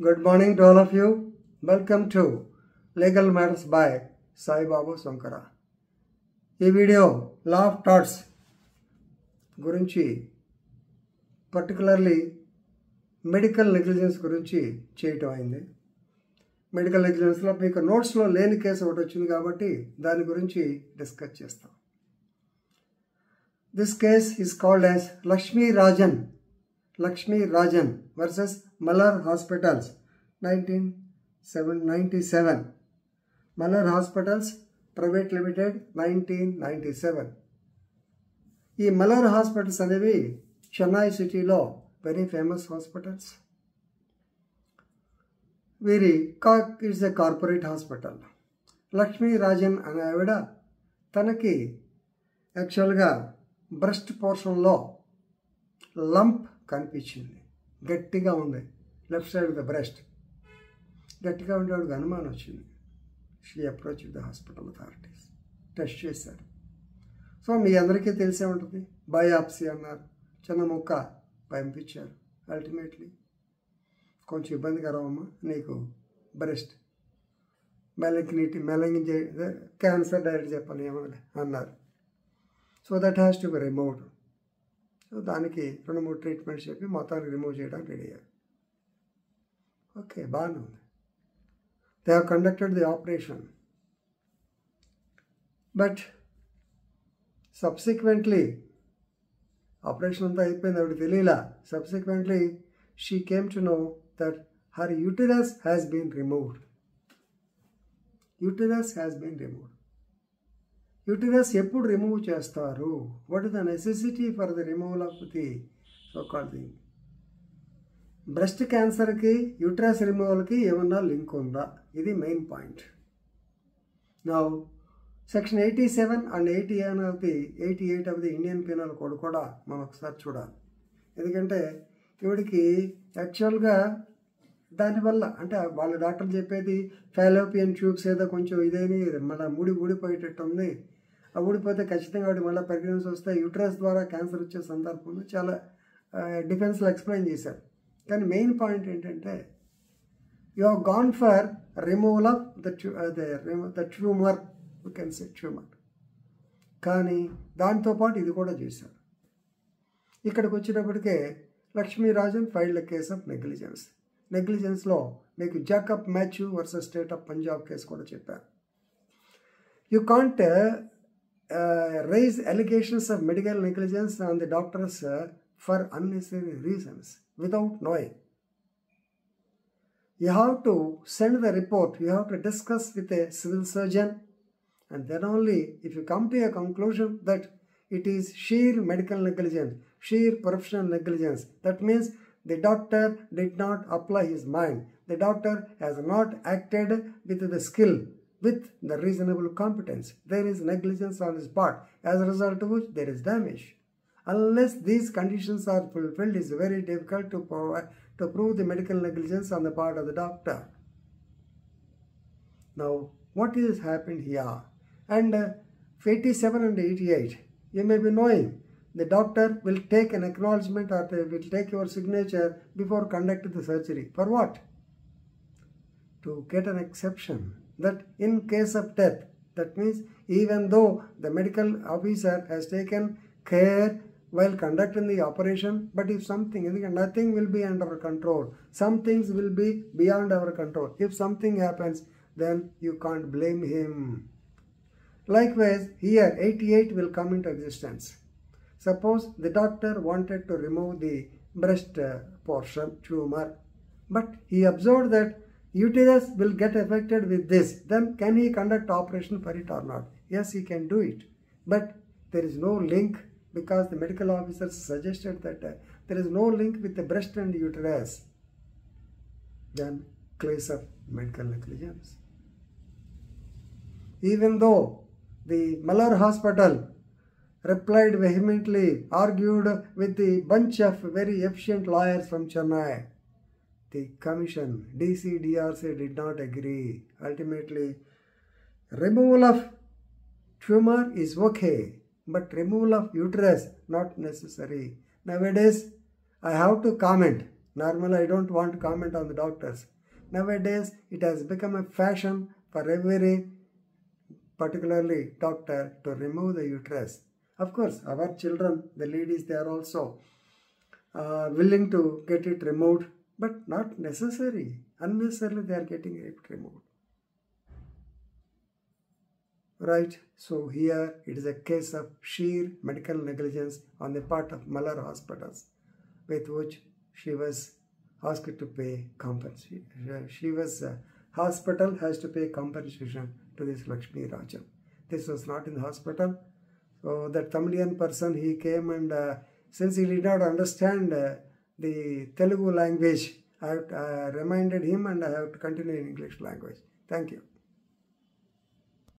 Good morning to all of you. Welcome to Legal Matters by Sai Babu Sankara. ఈ video law of torts గురించి particularly medical negligence గురించి చేయటం అయింది. Medical నెగ్లిజెన్స్లో మీకు నోట్స్లో లేని case ఒకటి వచ్చింది కాబట్టి దాని గురించి డిస్కస్ చేస్తాం. This case is called as Lakshmi Rajan versus Malar hospitals 1997. Malar hospitals private limited 1997. ఈ మలర్ హాస్పిటల్స్ అనేవి చెన్నై సిటీలో వెరీ ఫేమస్ హాస్పిటల్స్. వీరి it's a corporate hospital. Lakshmi Rajan అనే ఆవిడ తనకి యాక్చువల్గా బ్రెస్ట్ పోర్షన్లో లంప్ కనిపించింది, గట్టిగా ఉంది. Left side of the breast గట్టిగా ఉండేవాడికి అనుమానం వచ్చింది. She approach the hospital authorities, test చేశారు. సో మీ అందరికీ తెలిసే ఉంటుంది, బయాప్సీ అన్నారు, చిన్న ముక్క పంపించారు. అల్టిమేట్లీ కొంచెం ఇబ్బందికరం అమ్మా, నీకు బ్రెస్ట్ మెలగ్నిటీ క్యాన్సర్ డైరెక్ట్ చెప్పాలి ఏమన్నా అన్నారు. So that has to be removed. So దానికి 2-3 ట్రీట్మెంట్స్ చెప్పి మొత్తానికి రిమూవ్ చేయడానికి రెడీ అయ్యారు. ఓకే, బాగానే ఉంది. They have conducted the operation. But subsequently operation అంతా అయిపోయింది, ఆవిడ తెలియలా. Subsequently she came to know that her uterus has been removed. Uterus ఎప్పుడు రిమూవ్ చేస్తారు? What is the necessity for the removal of the so called thing? Breast క్యాన్సర్కి uterus రిమూవల్కి ఏమన్నా link ఉందా? ఇది main point. Now section 87 and 88 of the Indian penal code కూడా మనం ఒకసారి చూడాలి. ఎందుకంటే ఈవిడికి యాక్చువల్గా దానివల్ల అంటే వాళ్ళ డాక్టర్లు చెప్పేది ఫాలోపియన్ ట్యూబ్స్ ఏదో కొంచెం ఇదేని మళ్ళీ ఊడిపోయేటట్టు ఉంది. ఆ ఊడిపోతే ఖచ్చితంగా వాడు మళ్ళీ ప్రెగ్నెన్సీ వస్తే యూటరస్ ద్వారా క్యాన్సర్ వచ్చే సందర్భంలో చాలా డిఫెన్స్లో ఎక్స్ప్లెయిన్ చేశారు. కానీ మెయిన్ పాయింట్ ఏంటంటే you have gone for removal of the tumour, you can say tumour. కానీ దాంతోపాటు ఇది కూడా చేశారు. ఇక్కడికి వచ్చేటప్పటికే Lakshmi Rajan filed a case of నెగ్లిజెన్స్లో మీకు Jacob Mathew versus state of Punjab case కూడా చెప్పారు. You can't raise allegations of medical negligence on the doctors for unnecessary reasons without knowing. You have to send the report, you have to discuss with a civil surgeon, and then only if you come to a conclusion that it is sheer medical negligence, sheer professional negligence, that means the doctor did not apply his mind, the doctor has not acted with the skill, with the reasonable competence, there is negligence on his part, as a result of which there is damage. Unless these conditions are fulfilled, it is very difficult to prove the medical negligence on the part of the doctor. Now, what has happened here? And 87 and 88, you may be knowing, the doctor will take an acknowledgement or they will take your signature before conducting the surgery. For what? To get an exception that in case of death, that means even though the medical officer has taken care while conducting the operation, but if something, nothing will be under control, some things will be beyond our control. If something happens, then you can't blame him. Likewise, here 88 will come into existence. Suppose the doctor wanted to remove the breast portion tumor, but he observed that uterus will get affected with this. Then can he conduct operation for it or not? Yes, he can do it, but there is no link, because the medical officer suggested that there is no link with the breast and uterus. Then case of medical negligence. Even though the Mallor Hospital replied vehemently, argued with the bunch of very efficient lawyers from Chennai, the commission, DCDRC, did not agree. Ultimately, removal of tumor is okay, but removal of uterus not necessary. Nowadays, I have to comment, Normally, I don't want to comment on the doctors. Nowadays, it has become a fashion for every, particularly doctor, to remove the uterus. Of course, our children, the ladies, they are also willing to get it removed, but not necessary. Unnecessarily, they are getting it removed. Right, so here it is a case of sheer medical negligence on the part of Malar Hospitals, with which she was asked to pay compensation. Hospital has to pay compensation to this Lakshmi Rajan. This was not in the hospital. So that Tamilian person, he came and since he did not understand the Telugu language, I have reminded him and I have to continue in English language. Thank you.